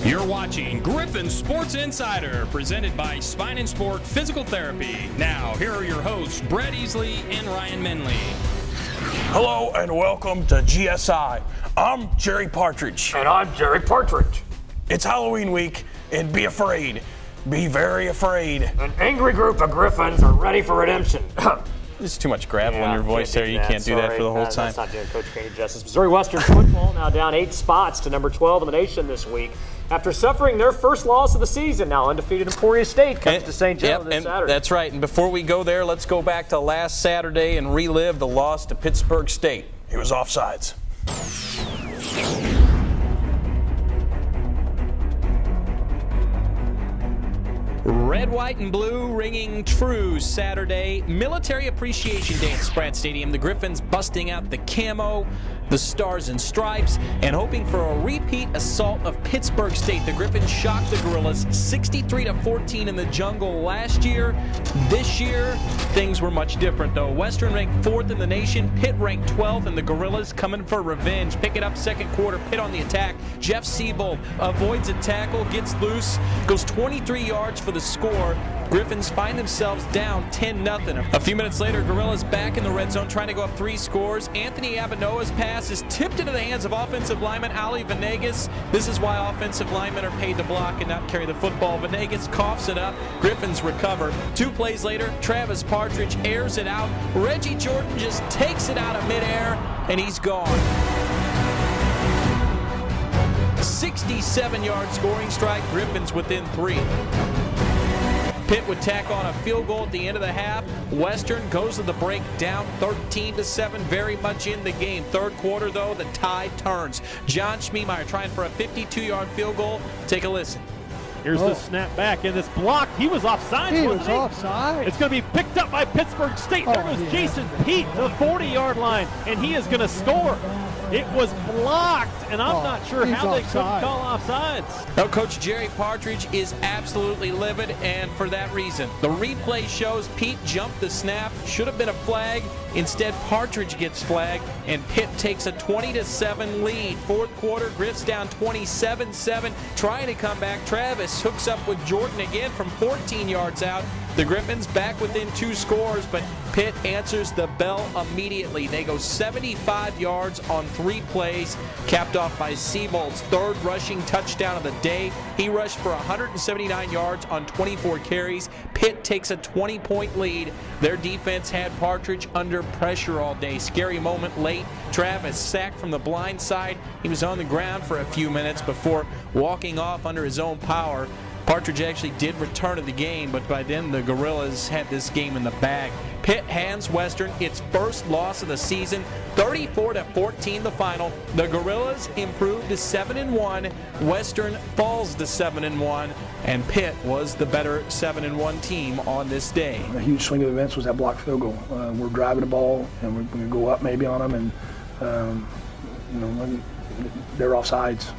You're watching Griffon Sports Insider, presented by Spine and Sport Physical Therapy. Now, here are your hosts, Brett Easley and Ryan Menley. Hello and welcome to GSI. I'm Jerry Partridge. And I'm Jerry Partridge. It's Halloween week, and be afraid. Be very afraid. An angry group of Griffons are ready for redemption. There's too much gravel in your voice there. You can't do that for the whole time. That's not doing Coach Caney justice. Missouri Western football now down 8 spots to number 12 in the nation this week. After suffering their first loss of the season, now undefeated Emporia State comes to St. Joe this Saturday. That's right. And before we go there, let's go back to last Saturday and relive the loss to Pittsburgh State. He was offsides. Red, white, and blue ringing true Saturday. Military Appreciation Day at Spratt Stadium. The Griffons busting out the camo, the stars and stripes, and hoping for a repeat assault of Pittsburgh State. The Griffons shocked the Gorillas 63-14 in the jungle last year. This year, things were much different, though. Western ranked 4th in the nation. Pitt ranked 12th, and the Gorillas coming for revenge. Pick it up second quarter. Pitt on the attack. Jeff Siebold avoids a tackle, gets loose, goes 23 yards for the score. Griffons find themselves down 10-0. A few minutes later, Gorillas back in the red zone trying to go up 3 scores. Anthony Abinoa's pass is tipped into the hands of offensive lineman Ali Venegas. This is why offensive linemen are paid to block and not carry the football. Venegas coughs it up. Griffons recover. 2 plays later, Travis Partridge airs it out. Reggie Jordan just takes it out of midair, and he's gone. 67-yard scoring strike. Griffons within 3. Pitt would tack on a field goal at the end of the half. Western goes to the break down 13-7, very much in the game. Third quarter, though, the tide turns. John Schmiemeyer trying for a 52-yard field goal. Take a listen. Here's the snap back, and this block, he was offside, wasn't he? Offside. It's going to be picked up by Pittsburgh State. There goes Jason Pete to the 40-yard line, and he is going to score. It was blocked, and I'm not sure how they couldn't call offsides. Now, Coach Jerry Partridge is absolutely livid, and for that reason. The replay shows Pete jumped the snap, should have been a flag. Instead, Partridge gets flagged, and Pitt takes a 20-7 lead. Fourth quarter, Griffs down 27-7, trying to come back. Travis hooks up with Jordan again from 14 yards out. The Griffons back within 2 scores, but Pitt answers the bell immediately. They go 75 yards on 3 plays, capped off by Siebold's 3rd rushing touchdown of the day. He rushed for 179 yards on 24 carries. Pitt takes a 20-point lead. Their defense had Partridge under pressure all day. Scary moment late. Travis sacked from the blind side. He was on the ground for a few minutes before walking off under his own power. Partridge actually did return to the game, but by then the Gorillas had this game in the bag. Pitt hands Western its first loss of the season, 34-14 the final. The Gorillas improved to 7-1. Western falls to 7-1, and Pitt was the better 7-1 team on this day. A huge swing of events was that blocked field goal. We're driving the ball, and we're going to go up maybe on them, and they're offsides.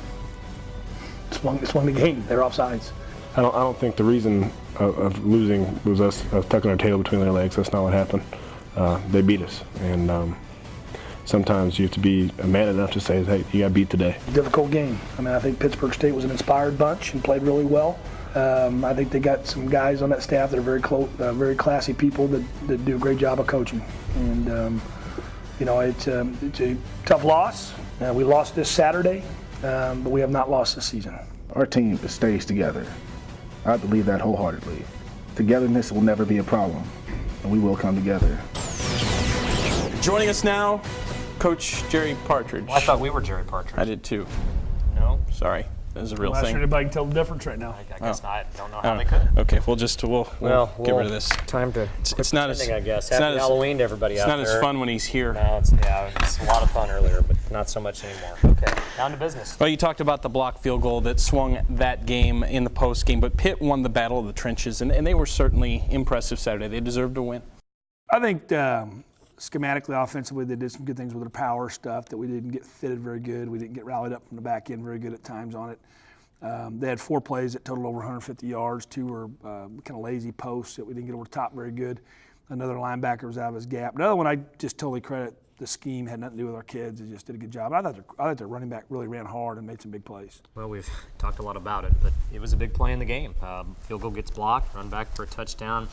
Swung the game. They're offsides. I don't think the reason of losing was us tucking our tail between their legs. That's not what happened. They beat us, and sometimes you have to be a man enough to say, hey, you got beat today. Difficult game. I mean, I think Pittsburgh State was an inspired bunch and played really well. I think they got some guys on that staff that are very close, very classy people that do a great job of coaching. And it's a tough loss. We lost this Saturday, but we have not lost this season. Our team stays together. I believe that wholeheartedly. Togetherness will never be a problem, and we will come together. Joining us now, Coach Jerry Partridge. Well, I thought we were Jerry Partridge. I did too. No? Sorry. That is a real I'm not thing. sure anybody can tell the difference right now. I guess not. I don't know how they could. Okay, we'll get rid of this. Time to It's not as I guess. it's Happy not as- Halloween to everybody out there. It's not as fun when he's here. No, it's a lot of fun earlier, but not so much anymore. Okay, down to business. Well, you talked about the block field goal that swung that game in the post game, but Pitt won the battle of the trenches, and they were certainly impressive Saturday. They deserved to win. I think schematically, offensively, they did some good things with their power stuff that we didn't get fitted very good. We didn't get rallied up from the back end very good at times on it. They had 4 plays that totaled over 150 yards. 2 were kind of lazy posts that we didn't get over the top very good. Another linebacker was out of his gap. Another one I just totally credit the scheme had nothing to do with our kids. They just did a good job. I thought their running back really ran hard and made some big plays. Well, we've talked a lot about it, but it was a big play in the game. Field goal gets blocked, run back for a touchdown.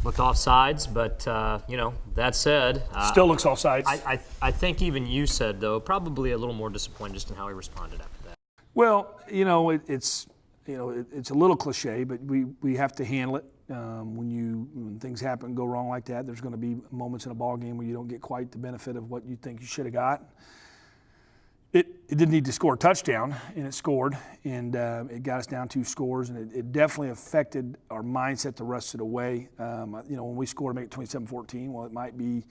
Looked offsides, but, that said. Still looks offsides. I think even you said, though, probably a little more disappointed just in how he responded after that. Well, it's a little cliche, but we have to handle it. When things happen, go wrong like that, there's going to be moments in a ball game where you don't get quite the benefit of what you think you should have got. It didn't need to score a touchdown, and it scored, and it got us down 2 scores, and it definitely affected our mindset the rest of the way. When we score to make it 27-14, well, it might be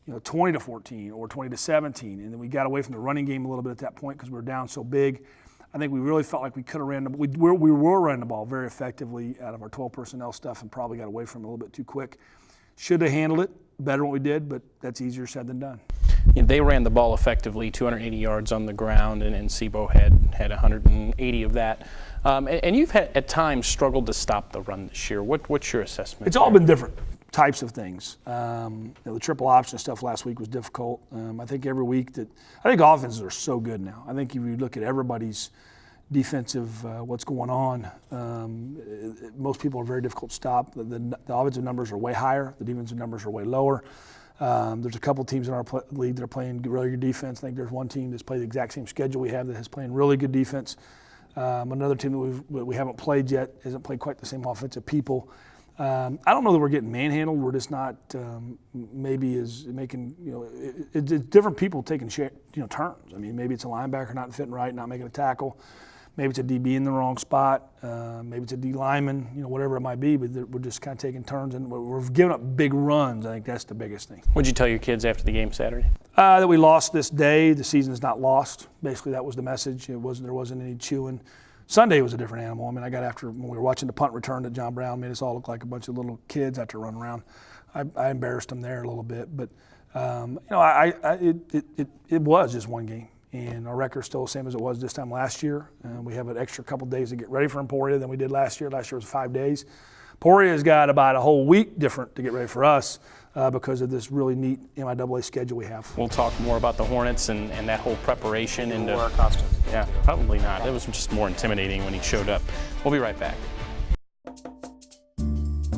20-14 or 20-17, and then we got away from the running game a little bit at that point because we were down so big. I think we really felt like we could have we were running the ball very effectively out of our 12 personnel stuff and probably got away from it a little bit too quick. Should have handled it better than what we did, but that's easier said than done. They ran the ball effectively, 280 yards on the ground, and Sebo had 180 of that. And you've at times struggled to stop the run this year. What's your assessment? It's all been different types of things. The triple option stuff last week was difficult. I think every week I think offenses are so good now. I think if you look at everybody's defensive, what's going on, most people are very difficult to stop. The offensive numbers are way higher. The defensive numbers are way lower. There's a couple teams in our league that are playing really good defense. I think there's one team that's played the exact same schedule we have that has playing really good defense. Another team that we haven't played yet hasn't played quite the same offensive people. I don't know that we're getting manhandled. We're just not maybe is making it's different people taking turns. I mean, maybe it's a linebacker not fitting right, not making a tackle. Maybe it's a DB in the wrong spot. Maybe it's a D lineman, whatever it might be. But we're just kind of taking turns, and we're giving up big runs. I think that's the biggest thing. What'd you tell your kids after the game Saturday? That we lost this day. The season's not lost. Basically, that was the message. There wasn't any chewing. Sunday was a different animal. I mean, I got after when we were watching the punt return that John Brown made us all look like a bunch of little kids out to run around. I embarrassed them there a little bit, but it was just one game. And our record's still the same as it was this time last year. We have an extra couple days to get ready for Emporia than we did last year. Last year was 5 days. Emporia's got about a whole week different to get ready for us because of this really neat MIAA schedule we have. We'll talk more about the Hornets and that whole preparation. And wear our costumes. Yeah, probably not. It was just more intimidating when he showed up. We'll be right back.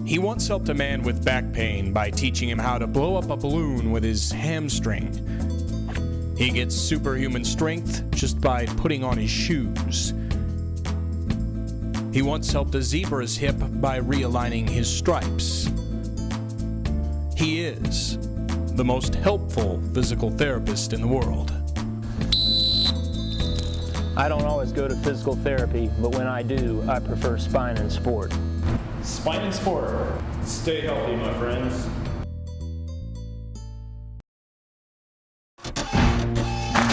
He once helped a man with back pain by teaching him how to blow up a balloon with his hamstring. He gets superhuman strength just by putting on his shoes. He once helped a zebra's hip by realigning his stripes. He is the most helpful physical therapist in the world. I don't always go to physical therapy, but when I do, I prefer Spine and Sport. Spine and Sport. Stay healthy, my friends.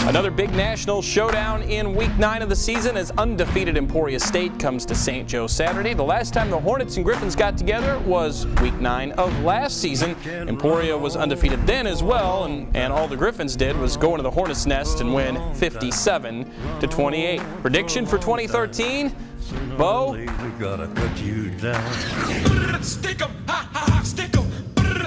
Another big national showdown in Week 9 of the season as undefeated Emporia State comes to St. Joe Saturday. The last time the Hornets and Griffons got together was Week 9 of last season. Emporia was undefeated then as well, and all the Griffons did was go into the Hornets' nest and win 57-28. Prediction for 2013, Bo? We gotta cut you down. Stick 'em, ha ha ha, stick 'em.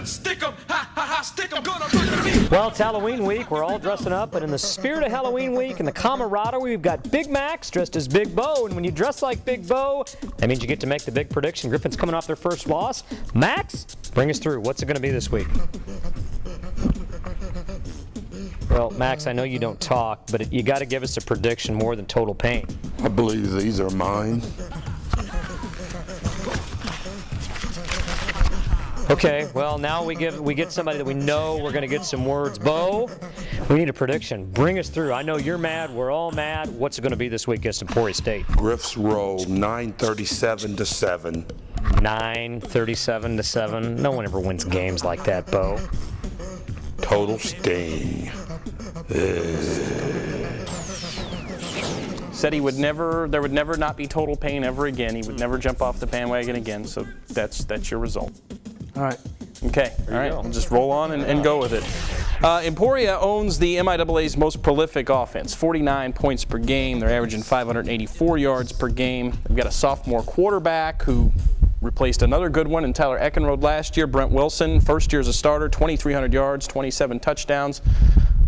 Stick 'em, ha ha ha, stick 'em, gonna put the Well, it's Halloween week. We're all dressing up, but in the spirit of Halloween week and the camaraderie, we've got Big Max dressed as Big Bo. And when you dress like Big Bo, that means you get to make the big prediction. Griffin's coming off their first loss. Max, bring us through. What's it going to be this week? Well, Max, I know you don't talk, but you got to give us a prediction more than total pain. I believe these are mine. Okay, well, now we get somebody that we know we're going to get some words. Bo, we need a prediction. Bring us through. I know you're mad. We're all mad. What's it going to be this week against Emporia State? Griffs roll 937-7. 937-7. No one ever wins games like that, Bo. Total sting. Said there would never not be total pain ever again. He would never jump off the bandwagon again. So that's your result. All right. Okay. All right. We'll just roll on and go with it. Emporia owns the MIAA's most prolific offense, 49 points per game. They're averaging 584 yards per game. They've got a sophomore quarterback who replaced another good one in Tyler Eckenrode last year. Brent Wilson, first year as a starter, 2,300 yards, 27 touchdowns.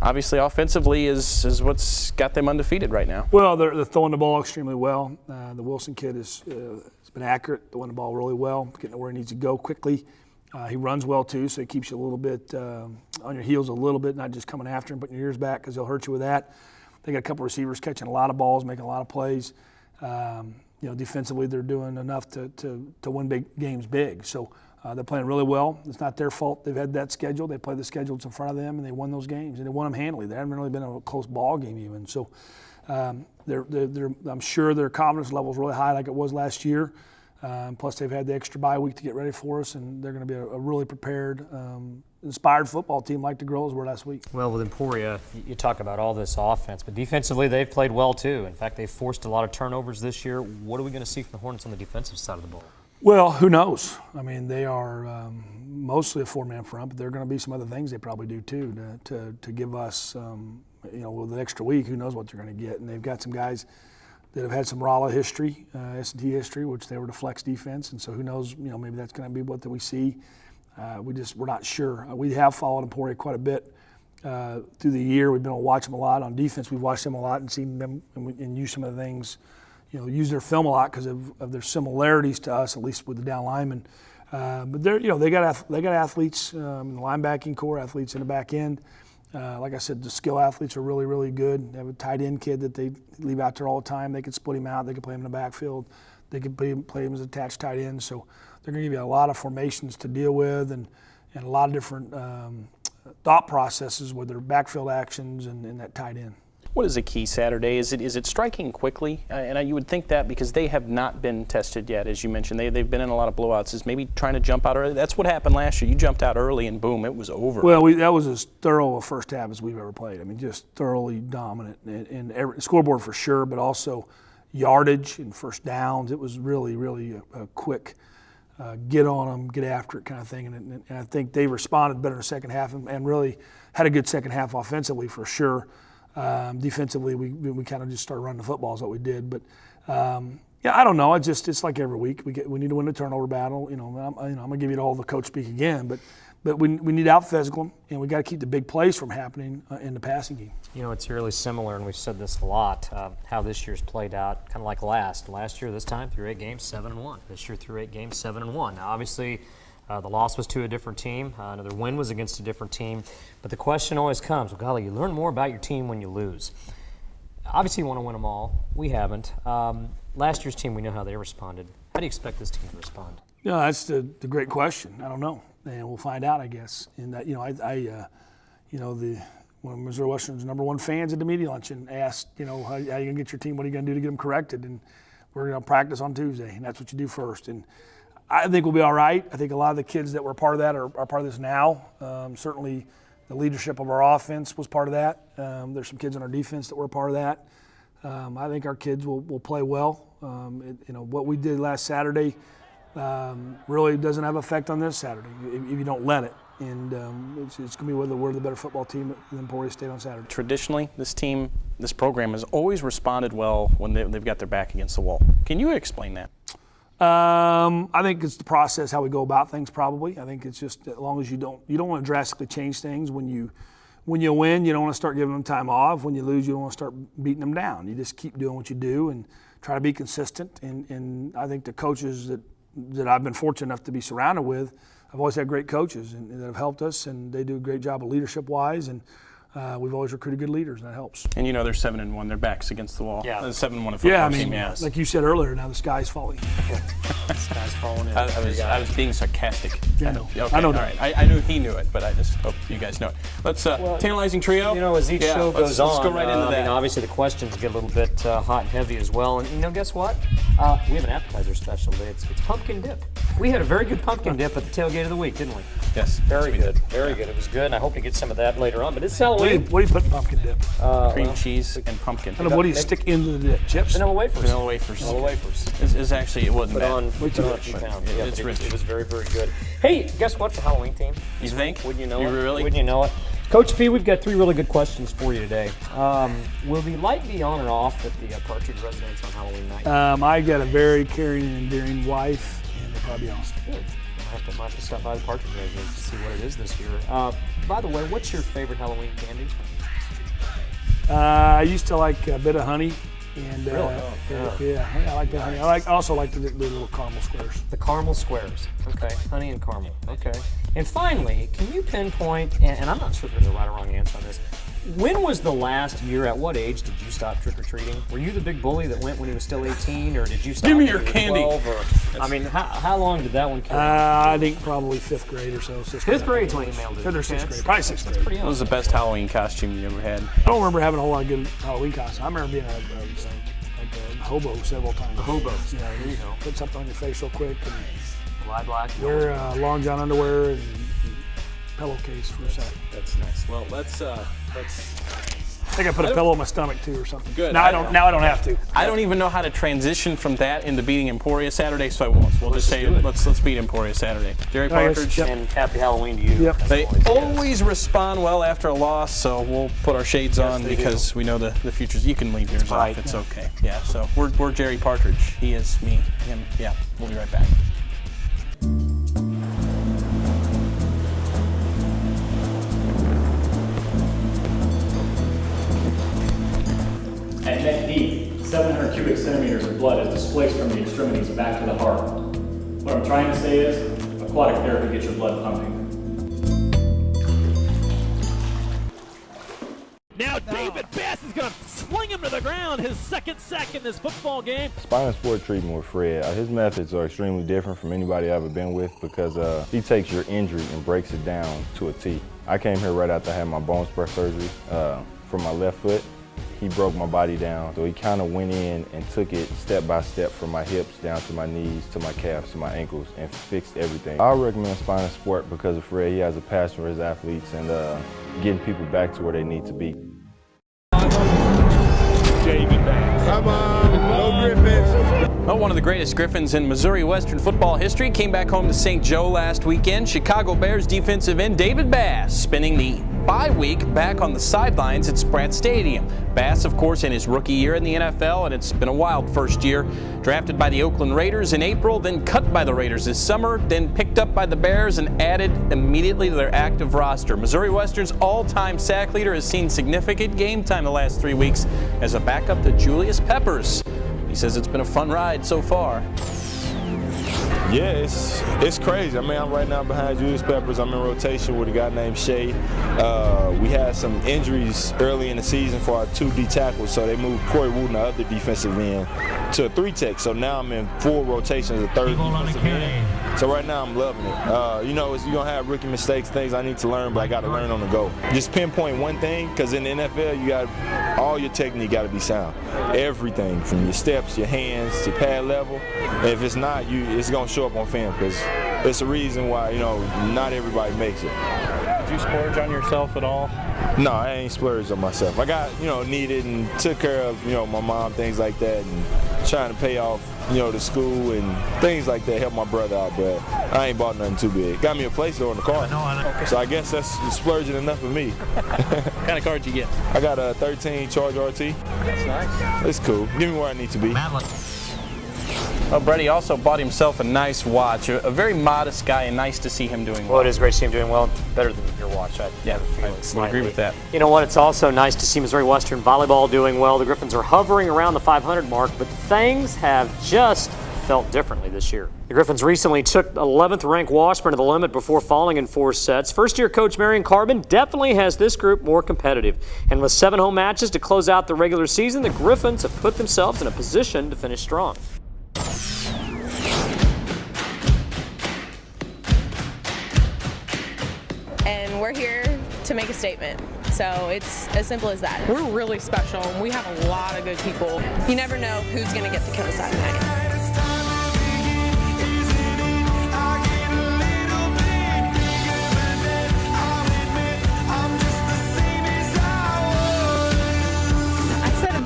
Obviously, offensively is what's got them undefeated right now. Well, they're throwing the ball extremely well. The Wilson kid has been accurate, throwing the ball really well, getting to where he needs to go quickly. He runs well, too, so he keeps you a little bit on your heels a little bit, not just coming after him, putting your ears back because he'll hurt you with that. They got a couple receivers catching a lot of balls, making a lot of plays. Defensively, they're doing enough to win big games big. So they're playing really well. It's not their fault. They've had that schedule. They played the schedules in front of them, and they won those games, and they won them handily. There haven't really been a close ball game even. So I'm sure their confidence level is really high like it was last year. Plus, they've had the extra bye week to get ready for us, and they're going to be a really prepared, inspired football team like the girls were last week. Well, with Emporia, you talk about all this offense, but defensively they've played well too. In fact, they've forced a lot of turnovers this year. What are we going to see from the Hornets on the defensive side of the ball? Well, who knows? I mean, they are mostly a four-man front, but there are going to be some other things they probably do too to give us, with an extra week, who knows what they're going to get. And they've got some guys that have had some Raleigh history, S&T history, which they were the flex defense, and so who knows, maybe that's going to be what we see. We're not sure. We have followed Emporia quite a bit through the year. We've been able to watch them a lot on defense. We've watched them a lot and seen them and use some of the things, use their film a lot because of their similarities to us, at least with the down linemen. But they got athletes in the linebacking core, athletes in the back end. Like I said, the skill athletes are really, really good. They have a tight end kid that they leave out there all the time. They can split him out. They can play him in the backfield. They can play him as attached tight end. So they're going to give you a lot of formations to deal with and a lot of different thought processes with their backfield actions and that tight end. What is the key Saturday? Is it striking quickly? And you would think that because they have not been tested yet, as you mentioned. They've been in a lot of blowouts. Is maybe trying to jump out early? That's what happened last year. You jumped out early and boom, it was over. Well, that was as thorough a first half as we've ever played. I mean, just thoroughly dominant. And every scoreboard for sure, but also yardage and first downs. It was really, really a quick get on them, get after it kind of thing. And I think they responded better in the second half and really had a good second half offensively for sure. Defensively, we kind of just started running the football is what we did. But, I don't know. It's like every week. We need to win the turnover battle. I'm going to give you all the coach speak again. But we need to out-physical them, and we got to keep the big plays from happening in the passing game. It's really similar, and we've said this a lot, how this year's played out, kind of like last year, this time, through 8 games, 7-1. This year, through 8 games, 7-1. Now, obviously, the loss was to a different team. Another win was against a different team. But the question always comes, well, golly, you learn more about your team when you lose. Obviously, you want to win them all. We haven't. Last year's team, we know how they responded. How do you expect this team to respond? That's the great question. I don't know. And we'll find out, I guess. And that, when Missouri Western's #1 fans at the media luncheon asked, how are you going to get your team? What are you going to do to get them corrected? And we're going to practice on Tuesday, and that's what you do first. And I think we'll be all right. I think a lot of the kids that were part of that are part of this now. Certainly the leadership of our offense was part of that. There's some kids on our defense that were part of that. I think our kids will play well. What we did last Saturday really doesn't have effect on this Saturday if you don't let it. And it's going to be whether we're the better football team than Emporia State on Saturday. Traditionally, this program has always responded well when they've got their back against the wall. Can you explain that? I think it's the process, how we go about things probably. I think it's just as long as you don't want to drastically change things. When you win, you don't want to start giving them time off. When you lose, you don't want to start beating them down. You just keep doing what you do and try to be consistent. And I think the coaches that I've been fortunate enough to be surrounded with, I've always had great coaches and that have helped us, and they do a great job of leadership-wise, and we've always recruited good leaders, and that helps. And they're 7-1, their backs against the wall. Yeah. 7-1 a football team, like you said earlier, now the sky's falling. The sky's falling in. I was being sarcastic. Yeah, I know. Okay, I know all that. right. I knew he knew it, but I just hope you guys know it. Let's tantalizing trio. As each show goes on, let's go right into that. Obviously the questions get a little bit hot and heavy as well. And guess what? We have an appetizer special today. It's pumpkin dip. We had a very good pumpkin dip at the tailgate of the week, didn't we? Yes. Very good. Very good. It was good, and I hope to get some of that later on. But it's Halloween. What do you put in pumpkin dip? Cream cheese and pumpkin. And what do you stick into the dip? Chips? Vanilla wafers. Vanilla wafers. Vanilla wafers. It's actually, it wasn't Put bad. on a few pounds. Yeah, It's rich. It was very, very good. Hey, guess what for Halloween team? You think? Wouldn't you know You it? really? Wouldn't you know it? Coach P, we've got 3 really good questions for you today. Will the light be on or off at the Partridge residence on Halloween night? I got a very caring and endearing wife, and the probably be on. Good. Might have to stop by the Partridge Residence to see what it is this year. By the way, what's your favorite Halloween candy? I used to like a bit of honey. And Really? yeah, I like the honey. I also like the little caramel squares. The caramel squares. Okay, honey and caramel. Okay. And finally, can you pinpoint, and I'm not sure if there's a right or wrong answer on this, when was the last year, at what age did you stop trick-or-treating? Were you the big bully that went when he was still 18, or did you stop Give me when your you were candy. 12? Or, I mean, how long did that one carry? I think probably 5th grade or so. 5th grade's when you mailed it. 5th or 6th grade. Probably 6th grade. Pretty What was the best Halloween costume you ever had? I don't remember having a whole lot of good Halloween costumes. I remember being a hobo several times. A hobo. Yeah, There you go. Put something on your face real quick and Live black. wear long john underwear and pillowcase for a second. That's nice. Well, let's I think I put a pillow on my stomach too or something. Good. Now I don't have to. I don't even know how to transition from that into beating Emporia Saturday, so I won't. We'll just say let's beat Emporia Saturday. Jerry Partridge. Yep. And happy Halloween to you. Yep. They always respond well after a loss, so we'll put our shades on because we know the futures. You can leave yours off. It's okay. Yeah. So we're Jerry Partridge. He is me. Him. Yeah. We'll be right back. At neck deep, 700 cubic centimeters of blood is displaced from the extremities back to the heart. What I'm trying to say is, aquatic therapy gets your blood pumping. Now David Bass is going to sling him to the ground, his second sack in this football game. Spinal sport treatment with Fred, his methods are extremely different from anybody I've ever been with because he takes your injury and breaks it down to a T. I came here right after I had my bone spur surgery for my left foot. He broke my body down, so he kind of went in and took it step by step from my hips down to my knees, to my calves, to my ankles, and fixed everything. I recommend Spinal Sport because of Fred. He has a passion for his athletes and getting people back to where they need to be. Come on, go Griffons. Well, one of the greatest Griffons in Missouri Western football history came back home to St. Joe last weekend. Chicago Bears defensive end David Bass spending the bye week back on the sidelines at Spratt Stadium. Bass, of course, in his rookie year in the NFL, and it's been a wild first year. Drafted by the Oakland Raiders in April, then cut by the Raiders this summer, then picked up by the Bears and added immediately to their active roster. Missouri Western's all-time sack leader has seen significant game time the last 3 weeks as a backup to Julius Peppers. He says it's been a fun ride so far. Yeah, it's crazy. I mean, I'm right now behind Julius Peppers. I'm in rotation with a guy named Shea. We had some injuries early in the season for our 2D tackles, so they moved Corey Wooten, the other defensive end, to a 3-tech. So now I'm in full rotation as a third defensive end. So right now I'm loving it. You know, you're going to have rookie mistakes, things I need to learn, but I got to learn on the go. Just pinpoint one thing, because in the NFL, you got all your technique got to be sound. Everything from your steps, your hands, to pad level. And if it's not, it's going to show up on film, because it's a reason why, you know, not everybody makes it. Did you splurge on yourself at all? No, I ain't splurged on myself. I got, you know, needed and took care of, you know, my mom, things like that, and trying to pay off, you know, the school and things like that, help my brother out, but I ain't bought nothing too big. Got me a place though in the car. Okay. So I guess that's splurging enough for me. What kind of card you get? I got a 13 Charge RT. That's nice. It's cool. Give me where I need to be. Well, Brady also bought himself a nice watch. A very modest guy, and nice to see him doing well. Well, it is great to see him doing well. Better than your watch. I have a feeling. I would agree with that. You know what? It's also nice to see Missouri Western volleyball doing well. The Griffons are hovering around the 500 mark, but things have just felt differently this year. The Griffons recently took 11th ranked Washburn to the limit before falling in 4 sets. First year coach Marion Carbon definitely has this group more competitive. And with 7 home matches to close out the regular season, the Griffons have put themselves in a position to finish strong. And we're here to make a statement. So it's as simple as that. We're really special and we have a lot of good people. You never know who's going to get to kill us at night.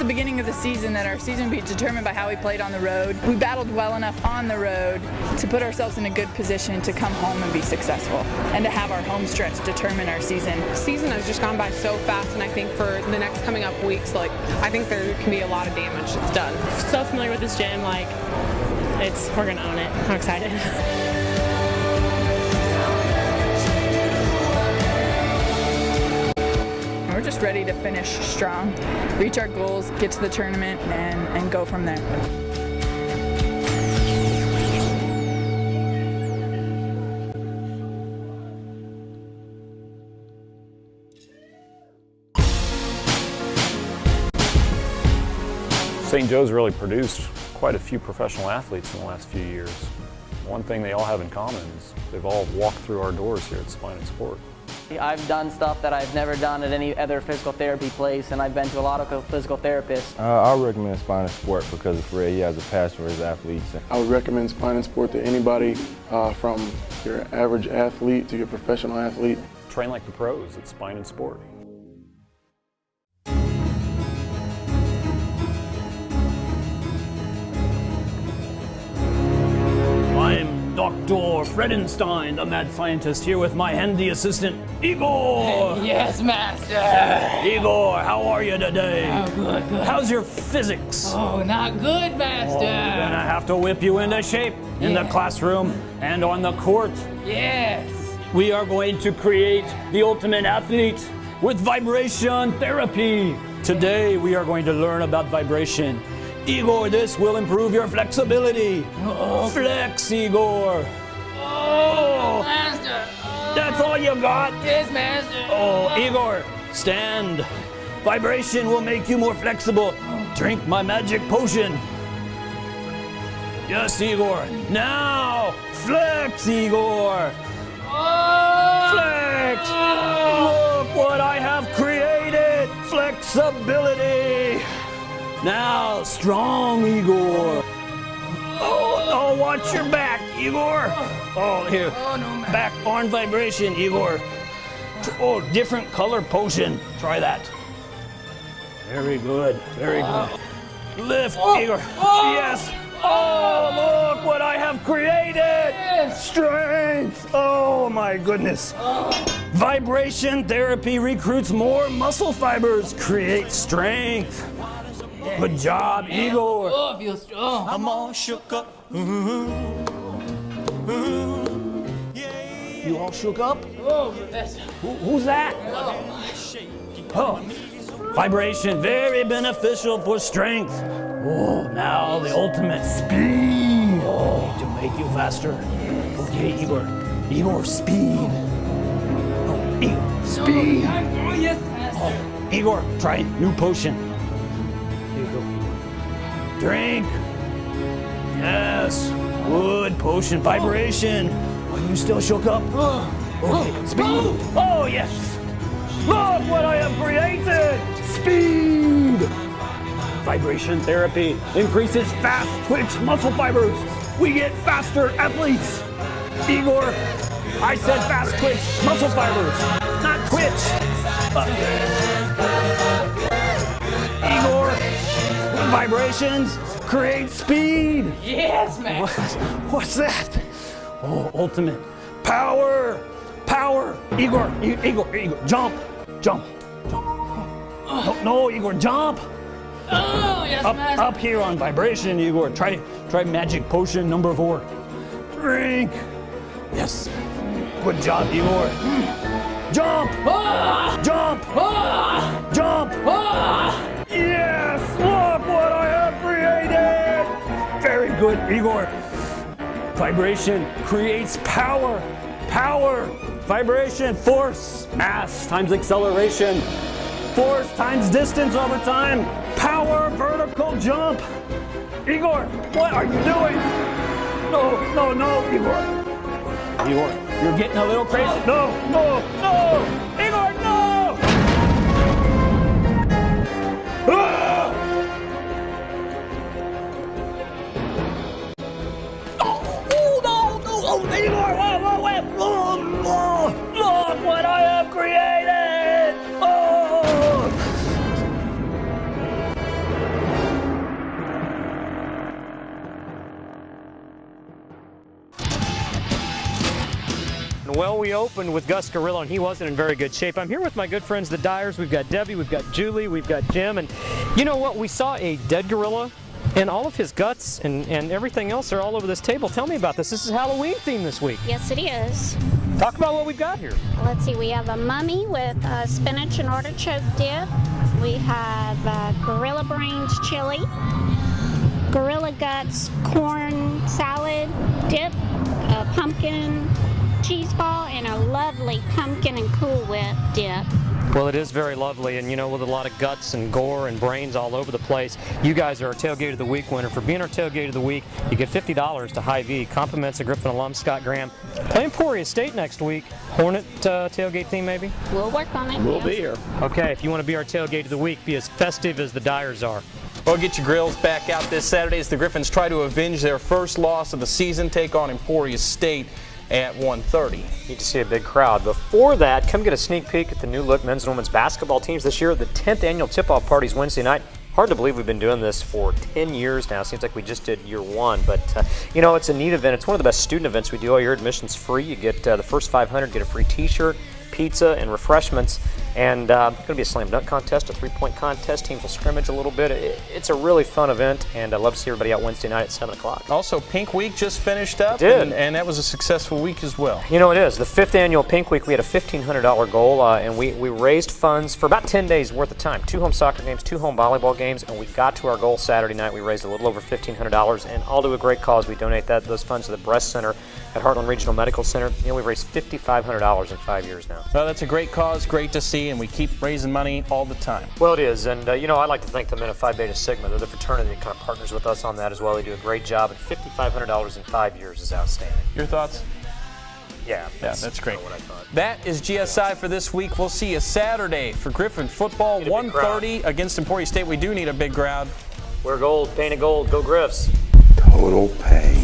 Beginning of the season that our season would be determined by how we played on the road. We battled well enough on the road to put ourselves in a good position to come home and be successful and to have our home stretch determine our season. The season has just gone by so fast, and I think for the next coming up weeks, like, I think there can be a lot of damage that's done. So familiar with this gym, like, we're gonna own it. I'm excited. We're just ready to finish strong, reach our goals, get to the tournament, and go from there. St. Joe's really produced quite a few professional athletes in the last few years. One thing they all have in common is they've all walked through our doors here at Spine and Sport. I've done stuff that I've never done at any other physical therapy place, and I've been to a lot of physical therapists. I recommend Spine and Sport because it's Ray. He has a passion for his athletes. I would recommend Spine and Sport to anybody from your average athlete to your professional athlete. Train like the pros at Spine and Sport. I'm Dr. Fredenstein, the mad scientist, here with my handy assistant, Igor! Yes, Master! Igor, how are you today? Oh, good, good. How's your physics? Oh, not good, Master! Oh, gonna have to whip you into shape in the classroom and on the court. Yes! We are going to create the ultimate athlete with vibration therapy. Today, we are going to learn about vibration. Igor, this will improve your flexibility. Oh. Flex, Igor. Oh, Master. Oh. That's all you got? Yes, Master. Oh, Igor, stand. Vibration will make you more flexible. Drink my magic potion. Yes, Igor. Now, flex, Igor. Oh. Flex. Look what I have created. Flexibility. Now, strong, Igor. Oh, watch your back, Igor. Oh, here. Oh, no, man. Back arm vibration, Igor. Oh, different color potion. Try that. Very good. Very good. Lift, Igor. Oh. Yes. Oh, look what I have created. Yes. Strength. Oh, my goodness. Vibration therapy recruits more muscle fibers. Create strength. Good job, Igor. Oh, I feel strong. I'm all shook up. You all shook up? Oh, Professor. Who's that? Oh, vibration, very beneficial for strength. Oh, now the ultimate speed. Oh, to make you faster. Okay, Igor. Igor, speed. Oh, Igor, speed. Oh, yes, Master. Oh, Igor, try new potion. Here you go. Drink. Yes. Good potion. Vibration. Are you still shook up? Okay. Speed. Oh, yes. Look what I have created. Speed. Vibration therapy increases fast twitch muscle fibers. We get faster athletes. Igor, I said fast twitch muscle fibers, not twitch. Igor, vibrations create speed. Yes, man. What's that? Oh, ultimate power. Power. Igor, jump. No, Igor, jump. Oh, yes, Master. Up here on vibration, Igor. Try magic potion number 4. Drink. Yes. Good job, Igor. Jump. Jump. Jump. Yes. Look what I have created. Very good, Igor. Vibration creates power. Power. Vibration. Force. Mass times acceleration. Force times distance over time. Power, vertical jump. Igor, what are you doing? No, Igor. Igor, you're getting a little crazy. No. Igor, no! Ah! No, Igor, wait. Look what I have created. Well, we opened with Gus Gorillo, and he wasn't in very good shape. I'm here with my good friends, the Dyers. We've got Debbie, we've got Julie, we've got Jim, and you know what? We saw a dead gorilla, and all of his guts and everything else are all over this table. Tell me about this. This is Halloween theme this week. Yes, it is. Talk about what we've got here. Let's see, we have a mummy with spinach and artichoke dip. We have gorilla brains chili, gorilla guts corn salad dip, a pumpkin cheese ball, and a lovely pumpkin and Cool Whip dip. Well, it is very lovely, and you know, with a lot of guts and gore and brains all over the place. You guys are our Tailgate of the Week winner. For being our Tailgate of the Week, you get $50 to Hy-Vee. Compliments of Griffon alum Scott Graham. Play Emporia State next week. Hornet tailgate theme, maybe? We'll work on it. We'll be here. Okay, if you want to be our Tailgate of the Week, be as festive as the Dyers are. Well, get your grills back out this Saturday as the Griffons try to avenge their first loss of the season, take on Emporia State at 1:30. Need to see a big crowd. Before that, come get a sneak peek at the new look men's and women's basketball teams this year. The 10th annual tip-off party is Wednesday night. Hard to believe we've been doing this for 10 years now. Seems like we just did year one, but you know, it's a neat event. It's one of the best student events we do all year. Admission's free. You get the first 500 get a free t-shirt, pizza, and refreshments. And going to be a slam dunk contest, a three-point contest. Teams will scrimmage a little bit. It's a really fun event, and I'd love to see everybody out Wednesday night at 7 o'clock. Also, Pink Week just finished up, and that was a successful week as well. You know, it is. The 5th annual Pink Week, we had a $1,500 goal, and we raised funds for about 10 days worth of time. 2 home soccer games, 2 home volleyball games, and we got to our goal Saturday night. We raised a little over $1,500, and all to a great cause. We donate those funds to the Breast Center at Heartland Regional Medical Center. You know, we've raised $5,500 in 5 years now. Well, that's a great cause, great to see, and we keep raising money all the time. Well, it is, and you know, I'd like to thank the men of Phi Beta Sigma. They're the fraternity that kind of partners with us on that as well. They do a great job, and $5,500 in 5 years is outstanding. Your thoughts? Yeah, that's great. What I thought. That is GSI for this week. We'll see you Saturday for Griffon football, 1:30 against Emporia State. We do need a big crowd. Wear gold, painted gold, go Griffs. Total pain.